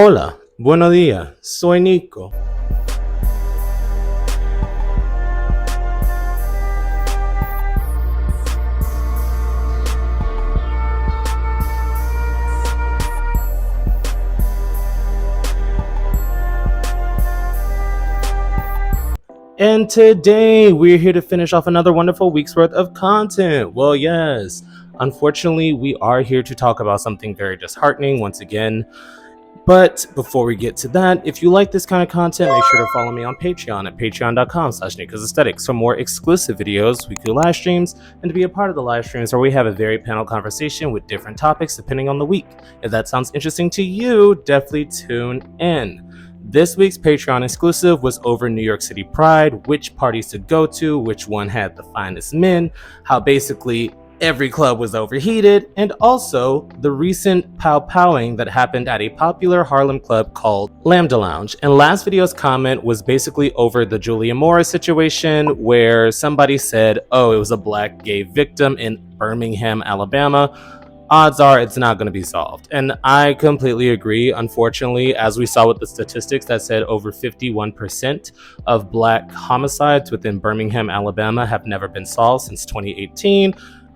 Hola, buenos días, soy Nico. And today we're here to finish off another wonderful week's worth of content. Well, yes, unfortunately, we are here to talk about something very disheartening once again. But before we get to that, if you like this kind of content, make sure to follow me on Patreon at patreon.com/Nicosaesthetics for more exclusive videos, weekly live streams, and to be a part of the live streams where we have a very panel conversation with different topics depending on the week. If that sounds interesting to you, definitely tune in. This week's Patreon exclusive was over New York City Pride, which parties to go to, which one had the finest men, how basically every club was overheated, and also the recent pow-powing that happened at a popular Harlem club called Lambda Lounge. And last video's comment was basically over the Julia Morris situation where somebody said, oh, it was a black gay victim in Birmingham, Alabama. Odds are it's not going to be solved. And I completely agree. Unfortunately, as we saw with the statistics that said over 51% of black homicides within Birmingham, Alabama have never been solved since 2018.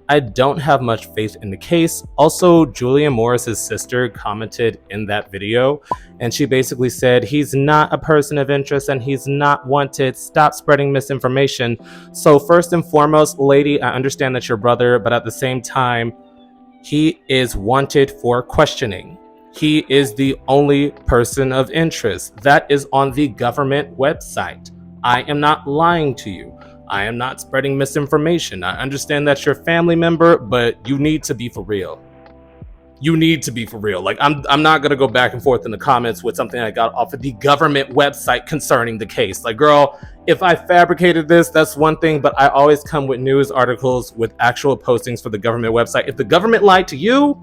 I don't have much faith in the case. Also, Julia Morris's sister commented in that video, and she basically said, he's not a person of interest and he's not wanted. Stop spreading misinformation. So first and foremost, lady, I understand that you're brother, but at the same time, he is wanted for questioning. He is the only person of interest. That is on the government website. I am not lying to you. I am not spreading misinformation. I understand that's your family member, but you need to be for real. You need to be for real. Like, I'm not gonna go back and forth in the comments with something I got off of the government website concerning the case. Like, girl, if I fabricated this, that's one thing, but I always come with news articles with actual postings for the government website. If the government lied to you,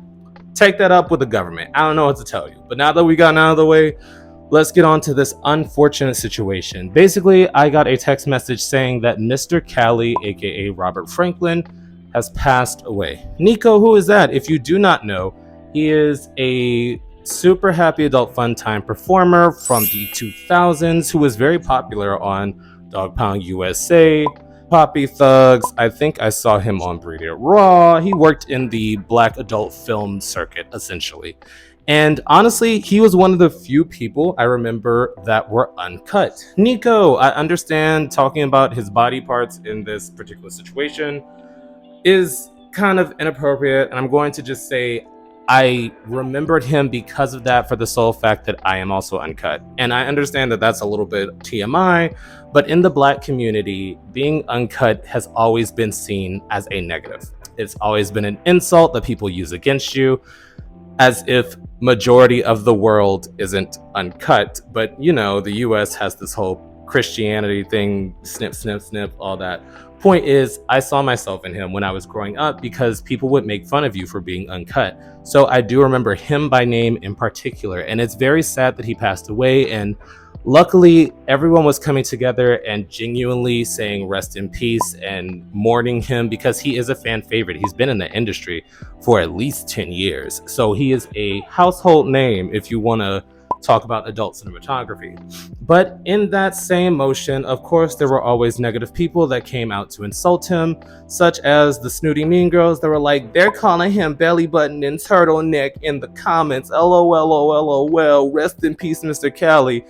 take that up with the government. I don't know what to tell you. But now that we got out of the way, let's get on to this unfortunate situation. Basically, I got a text message saying that MrCali, aka Robert Franklin, has passed away. Nico, who is that? If you do not know, he is a super happy adult fun time performer from the 2000s who was very popular on Dog Pound USA, Poppy Thugs. I think I saw him on Breed It Raw. He worked in the black adult film circuit, essentially. And honestly, he was one of the few people I remember that were uncut. Nico, I understand talking about his body parts in this particular situation is kind of inappropriate. And I'm going to just say I remembered him because of that, for the sole fact that I am also uncut. And I understand that that's a little bit TMI, but in the black community, being uncut has always been seen as a negative. It's always been an insult that people use against you, as if majority of the world isn't uncut. But you know, the US has this whole Christianity thing, snip, snip, snip, all that. Point is, I saw myself in him when I was growing up because people would make fun of you for being uncut. So I do remember him by name in particular, and it's very sad that he passed away. And luckily, everyone was coming together and genuinely saying rest in peace and mourning him because he is a fan favorite. He's been in the industry for at least 10 years. So he is a household name if you want to talk about adult cinematography. But in that same motion, of course, there were always negative people that came out to insult him, such as the snooty mean girls that were like, they're calling him belly button and turtleneck in the comments. LOL, rest in peace, MrCali.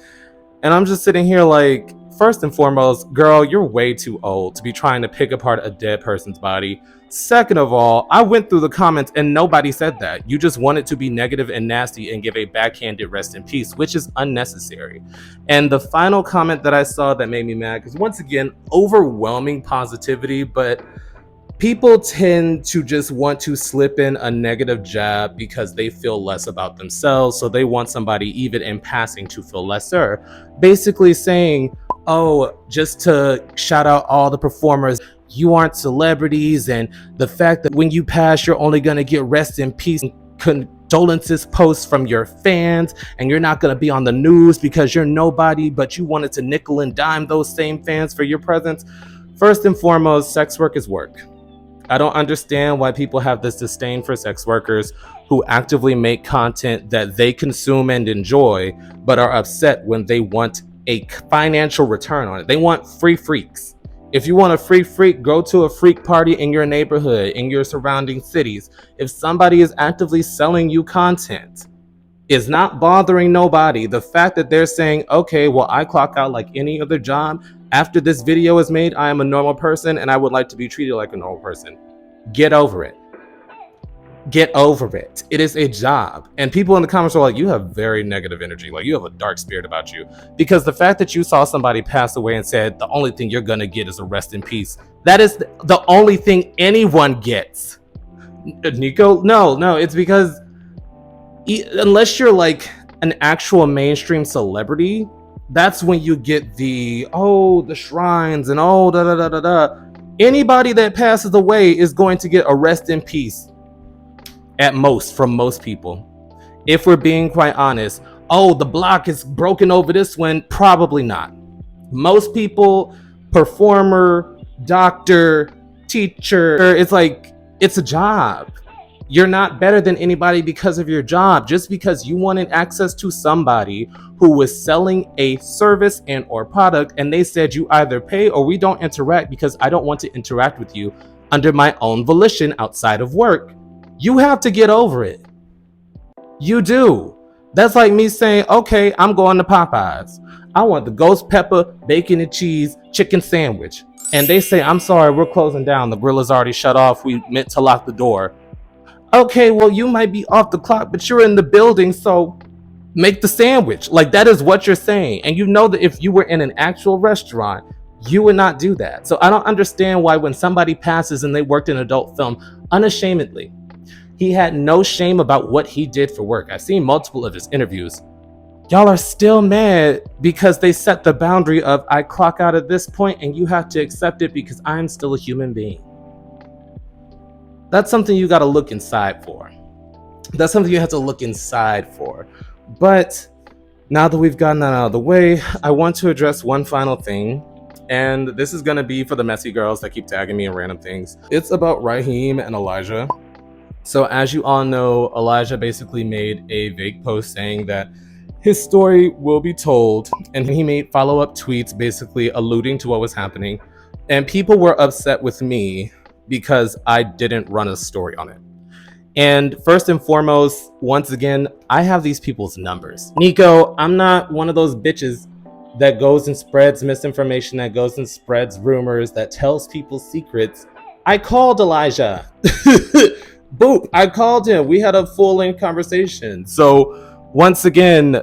And I'm just sitting here like, first and foremost, girl, you're way too old to be trying to pick apart a dead person's body. Second of all, I went through the comments and nobody said that. You just wanted to be negative and nasty and give a backhanded rest in peace, which is unnecessary. And the final comment that I saw that made me mad, because once again, overwhelming positivity, but people tend to just want to slip in a negative jab because they feel less about themselves. So they want somebody, even in passing, to feel lesser. Basically saying, oh, just to shout out all the performers, you aren't celebrities, and the fact that when you pass, you're only going to get rest in peace and condolences posts from your fans, and you're not going to be on the news because you're nobody, but you wanted to nickel and dime those same fans for your presence. First and foremost, sex work is work. I don't understand why people have this disdain for sex workers who actively make content that they consume and enjoy, but are upset when they want a financial return on it. They want free freaks. If you want a free freak, go to a freak party in your neighborhood, in your surrounding cities. If somebody is actively selling you content, is not bothering nobody, the fact that they're saying, okay, well, I clock out like any other job. After this video is made, I am a normal person and I would like to be treated like a normal person. Get over it. Get over it. It is a job. And people in the comments are like, you have very negative energy. Like, you have a dark spirit about you. Because the fact that you saw somebody pass away and said, the only thing you're going to get is a rest in peace. That is the only thing anyone gets. Nico? No, it's because unless you're like an actual mainstream celebrity, that's when you get the shrines and da da da da da. Anybody that passes away is going to get a rest in peace at most from most people. If we're being quite honest, the block is broken over this one, probably not. Most people, performer, doctor, teacher, it's like, it's a job. You're not better than anybody because of your job. Just because you wanted access to somebody who was selling a service and or product and they said you either pay or we don't interact because I don't want to interact with you under my own volition outside of work, you have to get over it. You do. That's like me saying, okay, I'm going to Popeyes. I want the ghost pepper, bacon and cheese, chicken sandwich. And they say, I'm sorry, we're closing down. The grill is already shut off. We meant to lock the door. Okay, well, you might be off the clock, but you're in the building, so make the sandwich. Like, that is what you're saying. And you know that if you were in an actual restaurant, you would not do that. So I don't understand why when somebody passes and they worked in adult film, unashamedly, he had no shame about what he did for work. I've seen multiple of his interviews. Y'all are still mad because they set the boundary of I clock out at this point and you have to accept it because I'm still a human being. That's something you got to look inside for. That's something you have to look inside for. But now that we've gotten that out of the way, I want to address one final thing. And this is going to be for the messy girls that keep tagging me in random things. It's about Raheem and Elijah. So as you all know, Elijah basically made a vague post saying that his story will be told. And he made follow-up tweets basically alluding to what was happening. And people were upset with me because I didn't run a story on it. And first and foremost, once again, I have these people's numbers. Nico, I'm not one of those bitches that goes and spreads misinformation, that goes and spreads rumors, that tells people secrets. I called Elijah. Boop, I called him. We had a full-length conversation. So once again,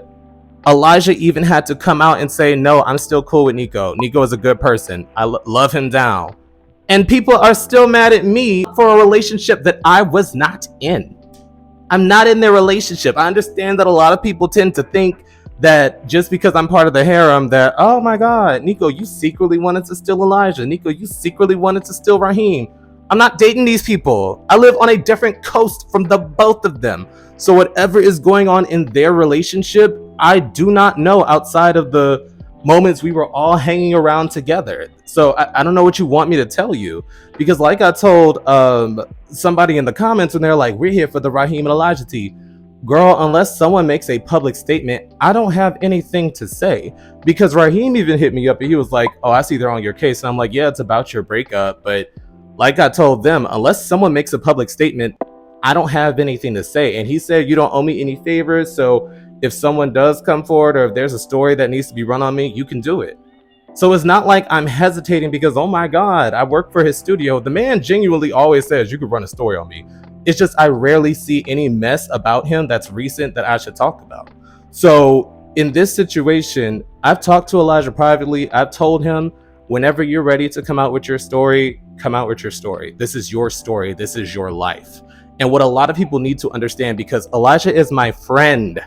Elijah even had to come out and say, no, I'm still cool with Nico. Nico is a good person. I love him down. And people are still mad at me for a relationship that I was not in. I'm not in their relationship. I understand that a lot of people tend to think that just because I'm part of the harem that, oh my God, Nico, you secretly wanted to steal Elijah. Nico, you secretly wanted to steal Raheem. I'm not dating these people. I live on a different coast from the both of them. So whatever is going on in their relationship, I do not know outside of the moments we were all hanging around together. So I don't know what you want me to tell you, because like I told somebody in the comments when they're like, we're here for the Raheem and Elijah tea. Girl, unless someone makes a public statement, I don't have anything to say. Because Raheem even hit me up and he was like, oh, I see they're on your case. And I'm like, yeah, it's about your breakup. But like I told them, unless someone makes a public statement, I don't have anything to say. And he said, you don't owe me any favors. So if someone does come forward or if there's a story that needs to be run on me, you can do it. So it's not like I'm hesitating because, oh my God, I work for his studio. The man genuinely always says you could run a story on me. It's just I rarely see any mess about him that's recent that I should talk about. So in this situation, I've talked to Elijah privately. I've told him, whenever you're ready to come out with your story, come out with your story. This is your story. This is your life. And what a lot of people need to understand, because Elijah is my friend.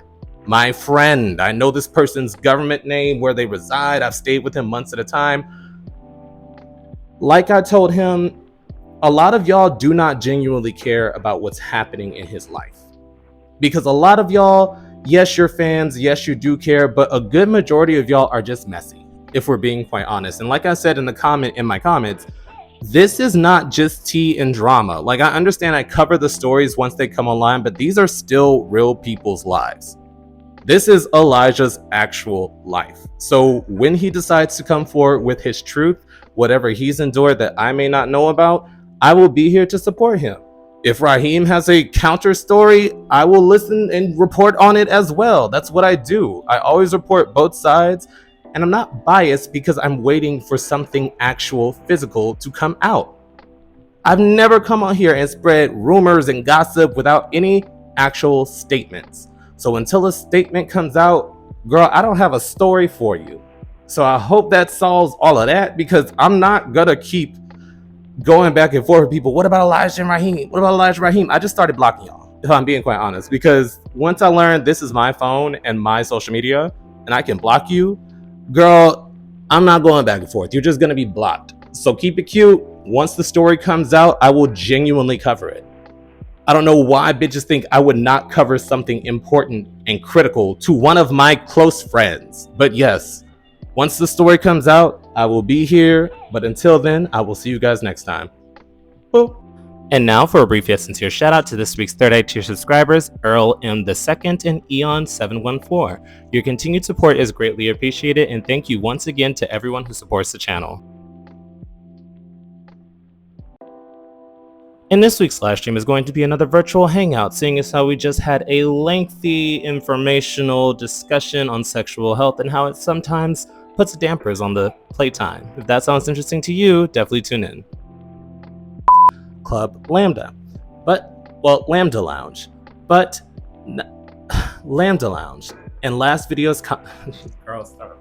My friend. I know this person's government name, where they reside. I've stayed with him months at a time. Like I told him, a lot of y'all do not genuinely care about what's happening in his life. Because a lot of y'all, yes, you're fans, yes, you do care, but a good majority of y'all are just messy, if we're being quite honest. And like I said in my comments, This is not just tea and drama. Like, I understand I cover the stories once they come online, but these are still real people's lives. This is Elijah's actual life. So when he decides to come forward with his truth, whatever he's endured that I may not know about, I will be here to support him. If Raheem has a counter story, I will listen and report on it as well. That's what I do. I always report both sides, and I'm not biased because I'm waiting for something actual physical to come out. I've never come on here and spread rumors and gossip without any actual statements. So until a statement comes out, girl, I don't have a story for you. So I hope that solves all of that, because I'm not gonna keep going back and forth with people. What about Elijah and Raheem? What about Elijah and Raheem? I just started blocking y'all, if I'm being quite honest, because once I learned this is my phone and my social media and I can block you, girl, I'm not going back and forth. You're just gonna be blocked. So keep it cute. Once the story comes out, I will genuinely cover it. I don't know why bitches think I would not cover something important and critical to one of my close friends. But yes, once the story comes out, I will be here. But until then, I will see you guys next time. Boop. And now for a brief yet sincere shout out to this week's third eye tier subscribers, Earl M. II and Eon714. Your continued support is greatly appreciated, and thank you once again to everyone who supports the channel. And this week's live stream is going to be another virtual hangout, seeing as how we just had a lengthy informational discussion on sexual health and how it sometimes puts dampers on the playtime. If that sounds interesting to you, definitely tune in. Club Lambda. Lambda Lounge. Lambda Lounge. And last video's girl, start